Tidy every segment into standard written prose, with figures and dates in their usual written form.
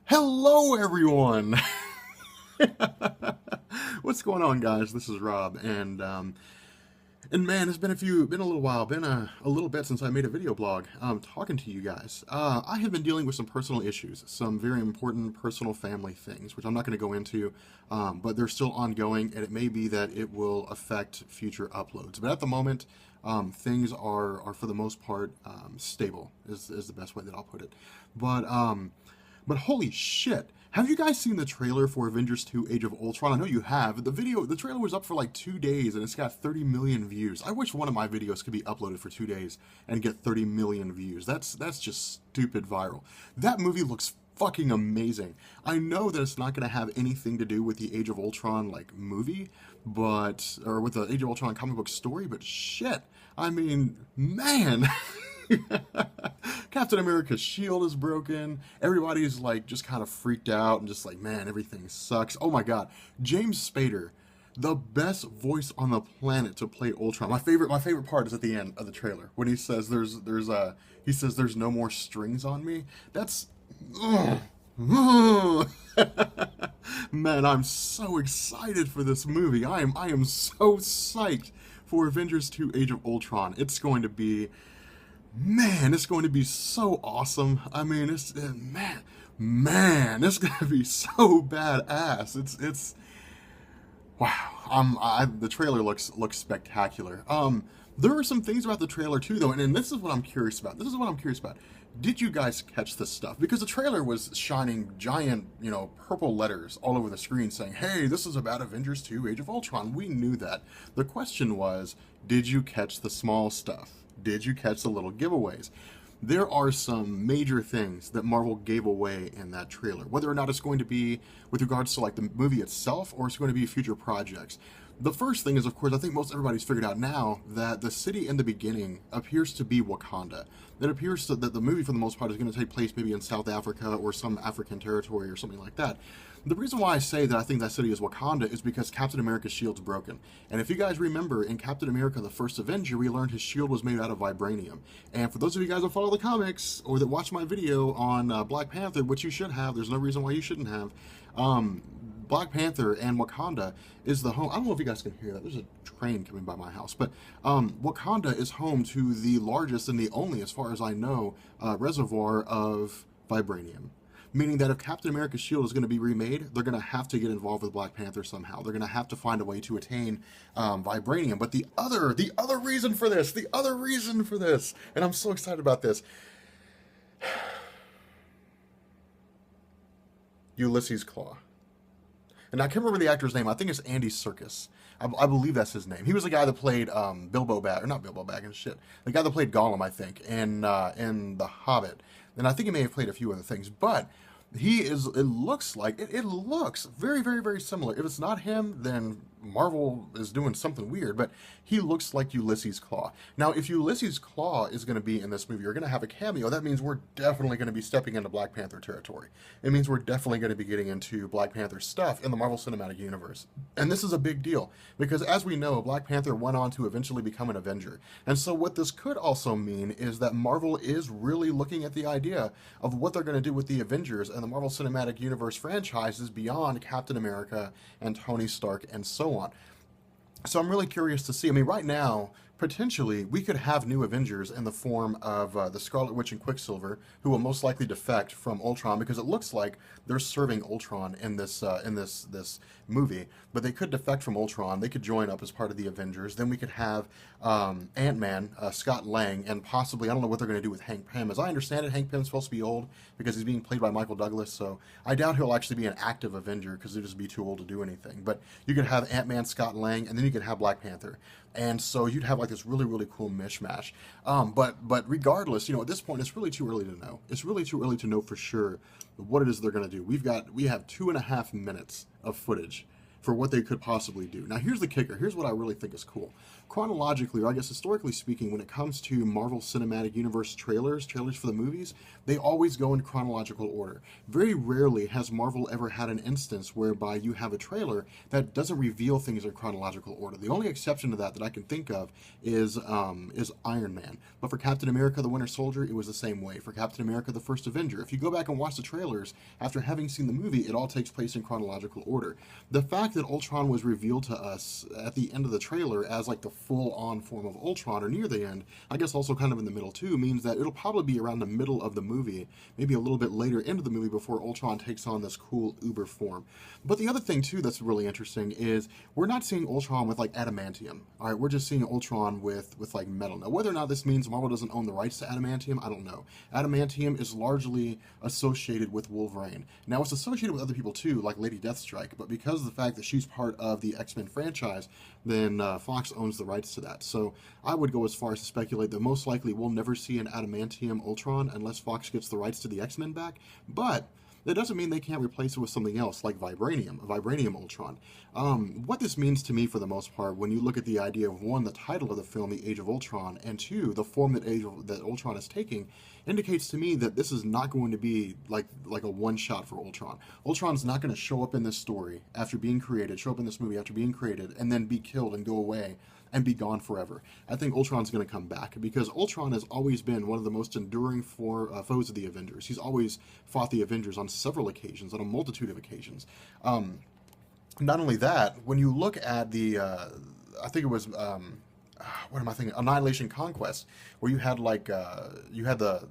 Hello, everyone. What's going on, guys? This is Rob, and man, it's been a little while, been a little bit since I made a video blog, talking to you guys. I have been dealing with some personal issues, some very important personal family things, which I'm not going to go into, but they're still ongoing, and it may be that it will affect future uploads. But at the moment, things are for the most part stable, is the best way that I'll put it. But but holy shit. Have you guys seen the trailer for Avengers 2 Age of Ultron? I know you have. The trailer was up for like 2 days and it's got 30 million views. I wish one of my videos could be uploaded for 2 days and get 30 million views. That's just stupid viral. That movie looks fucking amazing. I know that it's not going to have anything to do with the Age of Ultron like movie, or with the Age of Ultron comic book story, but shit. I mean, man. Captain America's shield is broken. Everybody's like just kind of freaked out and just like, man, everything sucks. Oh my god, James Spader, the best voice on the planet to play Ultron. My favorite part is at the end of the trailer when he says there's no more strings on me. That's man, I'm so excited for this movie. I am so psyched for Avengers 2 Age of Ultron. It's going to be so awesome. I mean, it's going to be so badass. It's wow. The trailer looks spectacular. There are some things about the trailer too, though, and this is what I'm curious about. Did you guys catch this stuff? Because the trailer was shining giant, purple letters all over the screen saying, "Hey, this is about Avengers 2: Age of Ultron." We knew that. The question was, did you catch the small stuff? Did you catch the little giveaways? There are some major things that Marvel gave away in that trailer, whether or not it's going to be with regards to like the movie itself or it's going to be future projects. The first thing is, of course, I think most everybody's figured out now that the city in the beginning appears to be Wakanda. It appears that the movie, for the most part, is going to take place maybe in South Africa or some African territory or something like that. The reason why I say that I think that city is Wakanda is because Captain America's shield's broken. And if you guys remember, in Captain America, the First Avenger, we learned his shield was made out of vibranium. And for those of you guys that follow the comics or that watch my video on Black Panther, which you should have, there's no reason why you shouldn't have, Black Panther and Wakanda is the home. I don't know if you guys can hear that. There's a train coming by my house. But Wakanda is home to the largest and the only, as far as I know, reservoir of vibranium. Meaning that if Captain America's shield is going to be remade, they're going to have to get involved with Black Panther somehow. They're going to have to find a way to attain vibranium. But the other reason for this, and I'm so excited about this, Ulysses Claw. And I can't remember the actor's name. I think it's Andy Serkis. I believe that's his name. He was the guy that played not Bilbo Baggins, shit. The guy that played Gollum, I think, in The Hobbit. And I think he may have played a few other things, but it looks very, very, very similar. If it's not him, then Marvel is doing something weird, but he looks like Ulysses Claw. Now, if Ulysses Claw is going to be in this movie, you're going to have a cameo. That means we're definitely going to be stepping into Black Panther territory. It means we're definitely going to be getting into Black Panther stuff in the Marvel Cinematic Universe. And this is a big deal, because as we know, Black Panther went on to eventually become an Avenger. And so what this could also mean is that Marvel is really looking at the idea of what they're going to do with the Avengers and the Marvel Cinematic Universe franchises beyond Captain America and Tony Stark and so on. So I'm really curious to see. I mean, right now, potentially, we could have new Avengers in the form of the Scarlet Witch and Quicksilver, who will most likely defect from Ultron, because it looks like they're serving Ultron in this movie. But they could defect from Ultron. They could join up as part of the Avengers. Then we could have Ant-Man, Scott Lang, and possibly, I don't know what they're going to do with Hank Pym. As I understand it, Hank Pym's supposed to be old because he's being played by Michael Douglas, so I doubt he'll actually be an active Avenger because he'll just be too old to do anything. But you could have Ant-Man, Scott Lang, and then you could have Black Panther. And so you'd have like this really, really cool mishmash. But regardless, at this point, it's really too early to know. It's really too early to know for sure what it is they're going to do. We have 2.5 minutes of footage for what they could possibly do. Now, here's the kicker. Here's what I really think is cool. Chronologically, or I guess historically speaking, when it comes to Marvel Cinematic Universe trailers for the movies, they always go in chronological order. Very rarely has Marvel ever had an instance whereby you have a trailer that doesn't reveal things in chronological order. The only exception to that I can think of is Iron Man. But for Captain America: The Winter Soldier, it was the same way. For Captain America: The First Avenger, if you go back and watch the trailers after having seen the movie, it all takes place in chronological order. The fact that Ultron was revealed to us at the end of the trailer as like the full-on form of Ultron, or near the end, I guess also kind of in the middle too, means that it'll probably be around the middle of the movie, maybe a little bit later into the movie before Ultron takes on this cool uber form. But the other thing too that's really interesting is we're not seeing Ultron with like adamantium. All right, we're just seeing Ultron with like metal. Now, whether or not this means Marvel doesn't own the rights to adamantium, I don't know. Adamantium is largely associated with Wolverine. Now, it's associated with other people too, like Lady Deathstrike, but because of the fact that she's part of the X-Men franchise, then Fox owns the rights to that. So I would go as far as to speculate that most likely we'll never see an adamantium Ultron unless Fox gets the rights to the X-Men back. But that doesn't mean they can't replace it with something else like Vibranium Ultron. What this means to me for the most part, when you look at the idea of, one, the title of the film, The Age of Ultron, and two, the form that Ultron is taking, indicates to me that this is not going to be like a one-shot for Ultron. Ultron's not going to show up in this story after being created, show up in this movie after being created, and then be killed and go away and be gone forever. I think Ultron's going to come back because Ultron has always been one of the most enduring foes of the Avengers. He's always fought the Avengers on several occasions, on a multitude of occasions. Not only that, when you look at the, I think it was, what am I thinking? Annihilation Conquest, where you had like, you had the,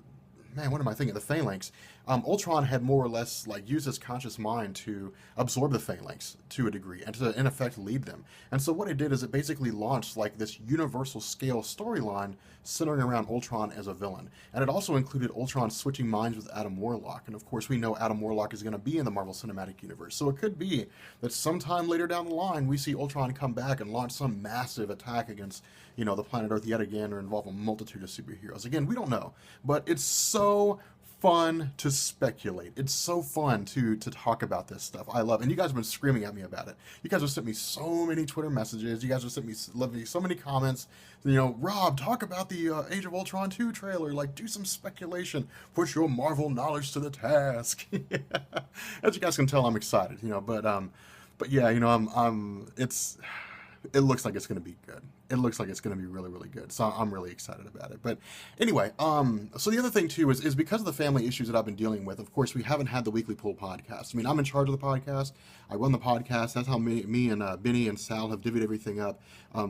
man, what am I thinking? The Phalanx. Ultron had more or less like used his conscious mind to absorb the Phalanx to a degree and to in effect lead them. And so what it did is it basically launched like this universal scale storyline centering around Ultron as a villain. And it also included Ultron switching minds with Adam Warlock. And of course we know Adam Warlock is going to be in the Marvel Cinematic Universe. So it could be that sometime later down the line we see Ultron come back and launch some massive attack against, you know, the planet Earth yet again, or involve a multitude of superheroes. Again, we don't know. But it's so fun to speculate. It's so fun to talk about this stuff. I love it. And you guys have been screaming at me about it. You guys have sent me so many Twitter messages. You guys have sent me so many comments. You know, Rob, talk about the Age of Ultron 2 trailer. Like, do some speculation. Put your Marvel knowledge to the task. As you guys can tell, I'm excited. You know, but yeah, you know, it looks like it's going to be good. It looks like it's going to be really, really good. So I'm really excited about it. But anyway, so the other thing too is because of the family issues that I've been dealing with, of course, we haven't had the Weekly Pull podcast. I mean, I'm in charge of the podcast. I run the podcast. That's how me and Benny and Sal have divvied everything up.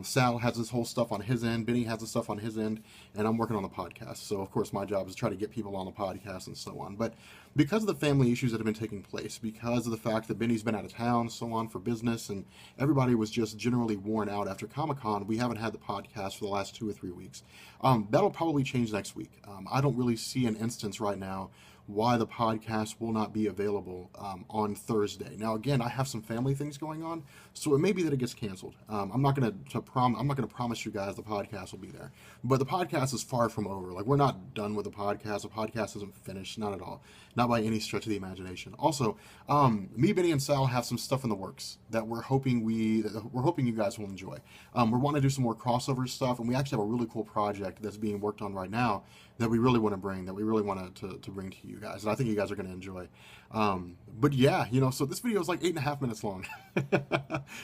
Sal has this whole stuff on his end. Benny has the stuff on his end. And I'm working on the podcast. So, of course, my job is to try to get people on the podcast and so on. But because of the family issues that have been taking place, because of the fact that Benny's been out of town, so on, for business, and everybody was just generally worn out after Comic-Con, we haven't had the podcast for the last 2 or 3 weeks. That'll probably change next week. I don't really see an instance right now why the podcast will not be available on Thursday. Now, again, I have some family things going on, so it may be that it gets canceled. I'm not going to promise you guys the podcast will be there, but the podcast is far from over. Like, we're not done with the podcast. The podcast isn't finished, not at all, not by any stretch of the imagination. Also, me, Benny, and Sal have some stuff in the works that we're hoping you guys will enjoy. We're wanting to do some more crossover stuff, and we actually have a really cool project that's being worked on right now that we really want to bring, to bring to you guys, and I think you guys are going to enjoy. But yeah, you know, so this video is like 8.5 minutes long.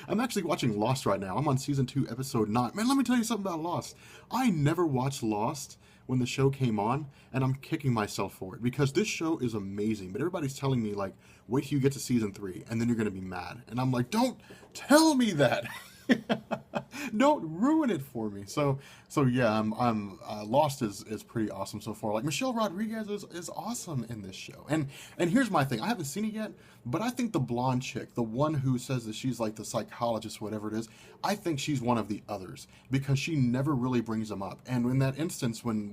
I'm actually watching Lost right now. I'm on season 2, episode 9. Man, let me tell you something about Lost. I never watched Lost when the show came on, and I'm kicking myself for it because this show is amazing. But everybody's telling me, like, wait till you get to season 3, and then you're going to be mad. And I'm like, don't tell me that. Don't ruin it for me. So yeah, I'm Lost is pretty awesome so far. Like, Michelle Rodriguez is awesome in this show. And here's my thing. I haven't seen it yet, but I think the blonde chick, the one who says that she's like the psychologist, whatever it is, I think she's one of the others because she never really brings them up. And in that instance, when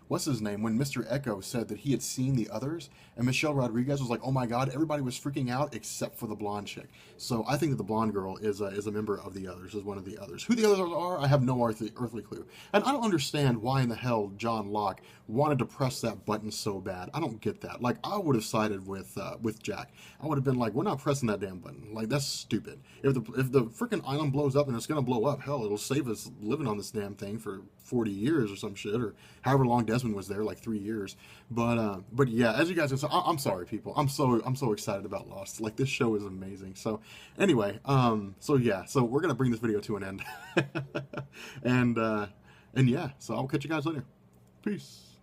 what's his name, when Mr. Echo said that he had seen the others, and Michelle Rodriguez was like, "Oh my God!" Everybody was freaking out except for the blonde chick. So I think that the blonde girl is a member of the others, is one of the others. Who the others are, I have no earthly clue, and I don't understand why in the hell John Locke wanted to press that button so bad. I don't get that. Like, I would have sided with Jack. I would have been like, "We're not pressing that damn button. Like, that's stupid. If the freaking island blows up, and it's gonna blow up, hell, it'll save us living on this damn thing for 40 years or some shit, or however long Desmond was there, like 3 years." But yeah, as you guys can see, I'm sorry, people. I'm so excited about Lost. Like, this show is amazing. So anyway, so yeah, so we're gonna bring this video to an end, and yeah, so I'll catch you guys later. Peace.